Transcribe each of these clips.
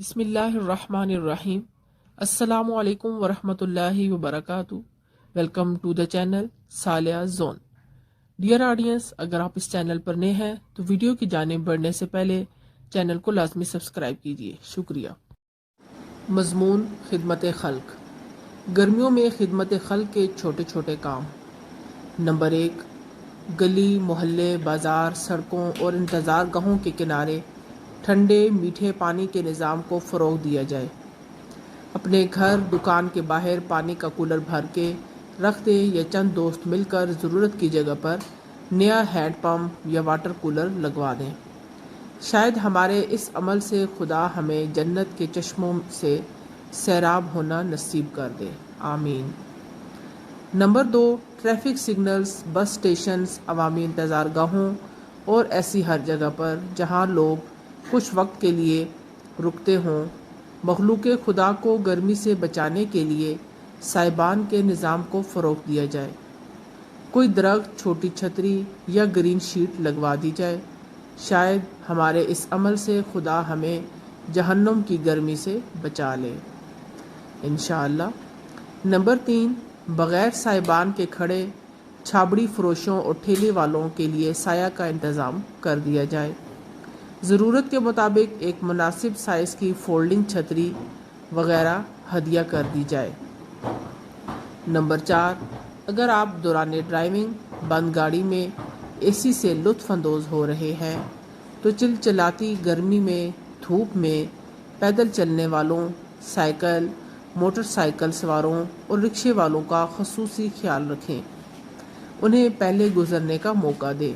بسم اللہ الرحمن الرحیم۔ السلام علیکم ورحمۃ اللہ وبرکاتہ۔ Welcome to the channel Saliha zone. Dear audience, اگر آپ اس چینل پر نئے ہیں تو ویڈیو کی جانب بڑھنے سے پہلے چینل کو لازمی سبسکرائب کیجیے، شکریہ۔ مضمون: خدمت خلق۔ گرمیوں میں خدمت خلق کے چھوٹے چھوٹے کام۔ نمبر 1، گلی، محلے، بازار، سڑکوں اور انتظار گاہوں کے کنارے ٹھنڈے میٹھے پانی کے نظام کو فروغ دیا جائے۔ اپنے گھر، دکان کے باہر پانی کا کولر بھر کے رکھ دیں یا چند دوست مل کر ضرورت کی جگہ پر نیا ہینڈ پمپ یا واٹر کولر لگوا دیں۔ شاید ہمارے اس عمل سے خدا ہمیں جنت کے چشموں سے سیراب ہونا نصیب کر دے، آمین۔ نمبر 2، ٹریفک سگنلز، بس سٹیشنز، عوامی انتظار گاہوں اور ایسی ہر جگہ پر جہاں لوگ کچھ وقت کے لیے رکتے ہوں، مخلوق خدا کو گرمی سے بچانے کے لیے سائبان کے نظام کو فروغ دیا جائے۔ کوئی درخت، چھوٹی چھتری یا گرین شیٹ لگوا دی جائے۔ شاید ہمارے اس عمل سے خدا ہمیں جہنم کی گرمی سے بچا لے، انشاءاللہ۔ نمبر 3، بغیر سائبان کے کھڑے چھابڑی فروشوں اور ٹھیلے والوں کے لیے سایہ کا انتظام کر دیا جائے۔ ضرورت کے مطابق ایک مناسب سائز کی فولڈنگ چھتری وغیرہ ہدیہ کر دی جائے۔ نمبر 4، اگر آپ دوران ڈرائیونگ بند گاڑی میں اے سی سے لطف اندوز ہو رہے ہیں تو چلچلاتی گرمی میں، دھوپ میں پیدل چلنے والوں، سائیکل، موٹر سائیکل سواروں اور رکشے والوں کا خصوصی خیال رکھیں۔ انہیں پہلے گزرنے کا موقع دیں۔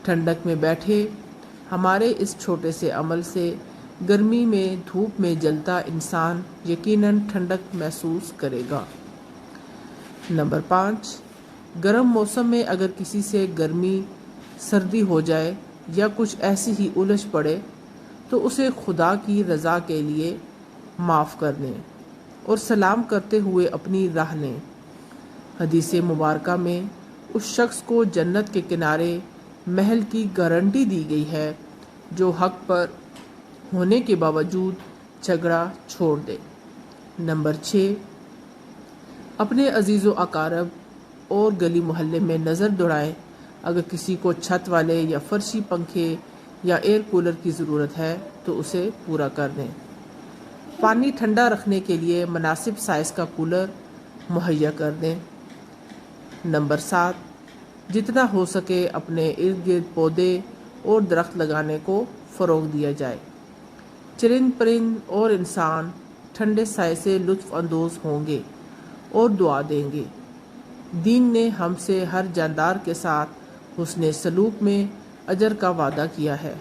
ٹھنڈک میں بیٹھے۔ ہمارے اس چھوٹے سے عمل سے گرمی میں دھوپ میں جلتا انسان یقیناً ٹھنڈک محسوس کرے گا۔ نمبر 5، گرم موسم میں اگر کسی سے گرمی سردی ہو جائے یا کچھ ایسی ہی الجھ پڑے تو اسے خدا کی رضا کے لیے معاف کر دیں اور سلام کرتے ہوئے اپنی راہ لیں۔ حدیث مبارکہ میں اس شخص کو جنت کے کنارے محل کی گارنٹی دی گئی ہے جو حق پر ہونے کے باوجود جھگڑا چھوڑ دے۔ نمبر 6، اپنے عزیز و اقارب اور گلی محلے میں نظر دوڑائیں۔ اگر کسی کو چھت والے یا فرشی پنکھے یا ایئر کولر کی ضرورت ہے تو اسے پورا کر دیں۔ پانی ٹھنڈا رکھنے کے لیے مناسب سائز کا کولر مہیا کر دیں۔ نمبر 7، جتنا ہو سکے اپنے ارد گرد پودے اور درخت لگانے کو فروغ دیا جائے۔ چرند پرند اور انسان ٹھنڈے سائے سے لطف اندوز ہوں گے اور دعا دیں گے۔ دین نے ہم سے ہر جاندار کے ساتھ حسن سلوک میں اجر کا وعدہ کیا ہے۔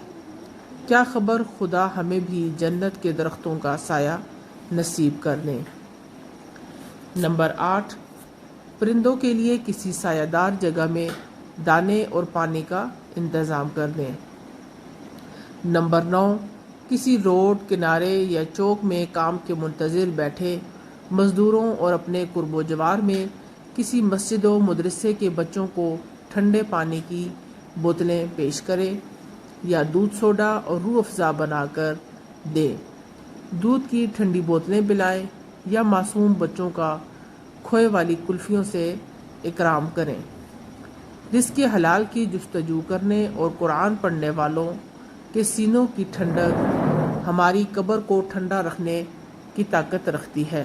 کیا خبر خدا ہمیں بھی جنت کے درختوں کا سایہ نصیب کر دیں۔ نمبر 8، پرندوں کے لیے کسی سایہ دار جگہ میں دانے اور پانی کا انتظام کر دیں۔ نمبر 9، کسی روڈ کنارے یا چوک میں کام کے منتظر بیٹھے مزدوروں اور اپنے قرب و جوار میں کسی مسجد و مدرسے کے بچوں کو ٹھنڈے پانی کی بوتلیں پیش کریں یا دودھ سوڈا اور روح افزا بنا کر دیں۔ دودھ کی ٹھنڈی بوتلیں پلائیں یا معصوم بچوں کا کھوئے والی کلفیوں سے اکرام کریں۔ رزق حلال کی جستجو کرنے اور قرآن پڑھنے والوں کے سینوں کی ٹھنڈک ہماری قبر کو ٹھنڈا رکھنے کی طاقت رکھتی ہے۔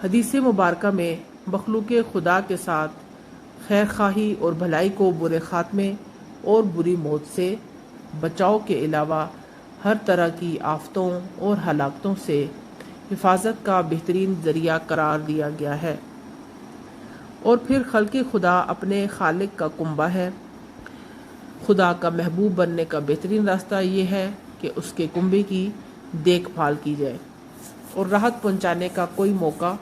حدیث مبارکہ میں مخلوق خدا کے ساتھ خیر خواہی اور بھلائی کو برے خاتمے اور بری موت سے بچاؤ کے علاوہ ہر طرح کی آفتوں اور ہلاکتوں سے حفاظت کا بہترین ذریعہ قرار دیا گیا ہے۔ اور پھر خلق خدا اپنے خالق کا کنبہ ہے۔ خدا کا محبوب بننے کا بہترین راستہ یہ ہے کہ اس کے کنبے کی دیکھ بھال کی جائے اور راحت پہنچانے کا کوئی موقع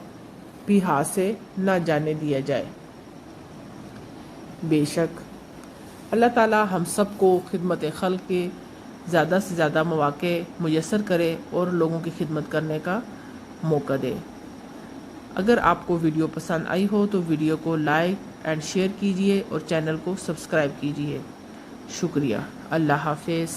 بھی ہاتھ سے نہ جانے دیا جائے۔ بے شک اللہ تعالی ہم سب کو خدمت خلق کے زیادہ سے زیادہ مواقع میسر کرے اور لوگوں کی خدمت کرنے کا موقع دے۔ اگر آپ کو ویڈیو پسند آئی ہو تو ویڈیو کو لائک اینڈ شیئر کیجیے اور چینل کو سبسکرائب کیجیے، شکریہ۔ اللہ حافظ۔